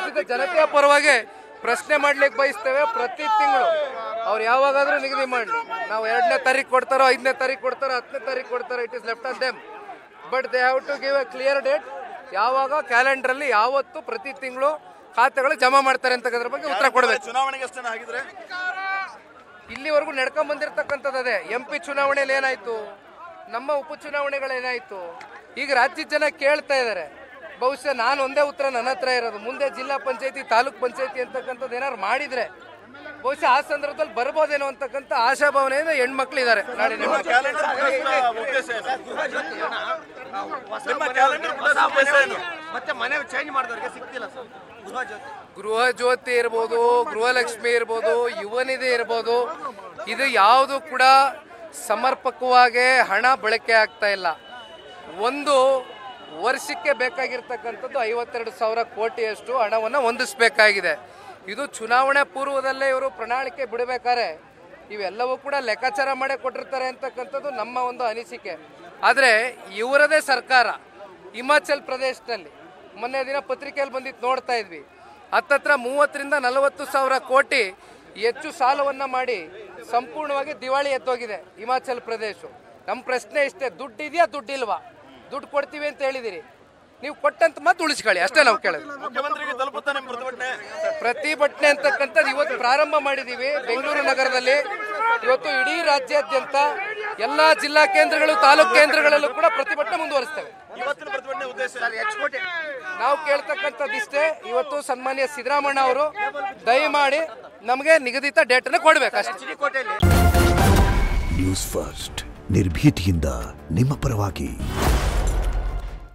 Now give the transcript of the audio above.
ರಾಜ್ಯದ ಜನತೆಯ ಪರವಾಗಿ ಪ್ರಶ್ನೆ ಮಾಡ್ಲಿಕ್ಕೆ ಬಯಸ್ತೇವೆ. ಪ್ರತಿ ತಿಂಗಳು ಅವ್ರು ಯಾವಾಗಾದ್ರೂ ನಿಗದಿ ಮಾಡಲಿ. ನಾವು 2ನೇ ತಾರೀಕು ಕೊಡ್ತಾರೋ, 5ನೇ ತಾರೀಕು ಕೊಡ್ತಾರೋ, 10ನೇ ತಾರೀಕು ಕೊಡ್ತಾರೋ, it is left on them. But they have to give a clear date. ಯಾವಾಗ ಕ್ಯಾಲೆಂಡರ್ ಅಲ್ಲಿ ಯಾವತ್ತು ಪ್ರತಿ ತಿಂಗಳು ಖಾತೆಗಳು ಜಮಾ ಮಾಡ್ತಾರೆ ಅಂತಕ್ಕದ್ರ ಬಗ್ಗೆ ಉತ್ತರ ಕೊಡಬೇಕು. ಚುನಾವಣೆಗೆ ಆಗಿದ್ರೆ ಇಲ್ಲಿವರೆಗೂ ನಡ್ಕೊಂಡ್ ಬಂದಿರತಕ್ಕಂಥದ್ದು ಅದೇ. MP ಚುನಾವಣೆಯಲ್ಲಿ ಏನಾಯ್ತು, ನಮ್ಮ ಉಪಚುನಾವಣೆಗಳೇನಾಯ್ತು, ಈಗ ರಾಜ್ಯದ ಜನ ಕೇಳ್ತಾ ಇದ್ದಾರೆ. ಬಹುಶಃ ನಾನು ಒಂದೇ ಉತ್ತರ ನನ್ನ ಹತ್ರ ಇರೋದು, ಮುಂದೆ ಜಿಲ್ಲಾ ಪಂಚಾಯತಿ, ತಾಲೂಕ್ ಪಂಚಾಯತಿ ಅಂತಕ್ಕಂಥದ್ದು ಏನಾದ್ರು ಮಾಡಿದ್ರೆ ಬಹುಶಃ ಆ ಸಂದರ್ಭದಲ್ಲಿ ಬರ್ಬೋದೇನೋ ಅಂತಕ್ಕಂಥ ಆಶಾಭಾವನೆಯಿಂದ ಹೆಣ್ಮಕ್ಳು ಇದ್ದಾರೆ. ಗೃಹ ಜ್ಯೋತಿ ಇರ್ಬೋದು, ಗೃಹಲಕ್ಷ್ಮಿ ಇರ್ಬೋದು, ಯುವನಿಧಿ ಇರ್ಬೋದು, ಇದು ಯಾವುದು ಕೂಡ ಸಮರ್ಪಕವಾಗಿ ಹಣ ಬಳಕೆ ಆಗ್ತಾ ಇಲ್ಲ. ಒಂದು ವರ್ಷಕ್ಕೆ ಬೇಕಾಗಿರ್ತಕ್ಕಂಥದ್ದು 52,000 ಕೋಟಿಯಷ್ಟು ಹಣವನ್ನು ಹೊಂದಿಸಬೇಕಾಗಿದೆ. ಇದು ಚುನಾವಣೆ ಪೂರ್ವದಲ್ಲೇ ಇವರು ಪ್ರಣಾಳಿಕೆ ಬಿಡಬೇಕಾದ್ರೆ ಇವೆಲ್ಲವೂ ಕೂಡ ಲೆಕ್ಕಾಚಾರ ಮಾಡೇ ಕೊಟ್ಟಿರ್ತಾರೆ ಅಂತಕ್ಕಂಥದ್ದು ನಮ್ಮ ಒಂದು ಅನಿಸಿಕೆ. ಆದರೆ ಇವರದೇ ಸರ್ಕಾರ ಹಿಮಾಚಲ್ ಪ್ರದೇಶದಲ್ಲಿ ಮೊನ್ನೆ ದಿನ ಪತ್ರಿಕೆಯಲ್ಲಿ ಬಂದಿತ್ತು, ನೋಡ್ತಾ ಇದ್ವಿ. ಹತ್ತತ್ರ 30,000 ರಿಂದ 40,000 ಕೋಟಿ ಹೆಚ್ಚು ಸಾಲವನ್ನು ಮಾಡಿ ಸಂಪೂರ್ಣವಾಗಿ ದಿವಾಳಿ ಎತ್ತೋಗಿದೆ ಹಿಮಾಚಲ್ ಪ್ರದೇಶ. ನಮ್ಮ ಪ್ರಶ್ನೆ ಇಷ್ಟೇ, ದುಡ್ಡಿದೆಯಾ ದುಡ್ಡಿಲ್ವಾ? ದುಡ್ಡು ಕೊಡ್ತೀವಿ ಅಂತ ಹೇಳಿದಿರಿ, ನೀವು ಕೊಟ್ಟಂತ ಮತ್ತೆ ಉಳಿಸ್ಕೊಳ್ಳಿ, ಅಷ್ಟೇ ನಾವು ಕೇಳೋದು. ಪ್ರತಿಭಟನೆ ಅಂತಕ್ಕಂಥದ್ದು ಇವತ್ತು ಪ್ರಾರಂಭ ಮಾಡಿದೀವಿ ಬೆಂಗಳೂರು ನಗರದಲ್ಲಿ. ಇವತ್ತು ಇಡೀ ರಾಜ್ಯಾದ್ಯಂತ ಎಲ್ಲಾ ಜಿಲ್ಲಾ ಕೇಂದ್ರಗಳು, ತಾಲೂಕು ಕೇಂದ್ರಗಳಲ್ಲೂ ಕೂಡ ಪ್ರತಿಭಟನೆ ಮುಂದುವರಿಸ್ತೇವೆ. ನಾವು ಕೇಳ್ತಕ್ಕಂಥದ್ದು ಇಷ್ಟೇ, ಇವತ್ತು ಸನ್ಮಾನ್ಯ ಸಿದ್ದರಾಮಯ್ಯ ಅವರು ದಯಮಾಡಿ ನಮಗೆ ನಿಗದಿತ ಡೇಟ್ ಅನ್ನು ಕೊಡ್ಬೇಕಷ್ಟೇ. ನ್ಯೂಸ್ ಫಸ್ಟ್ ನಿರ್ಭೀತಿಯಿಂದ ನಿಮ್ಮ ಪರವಾಗಿ.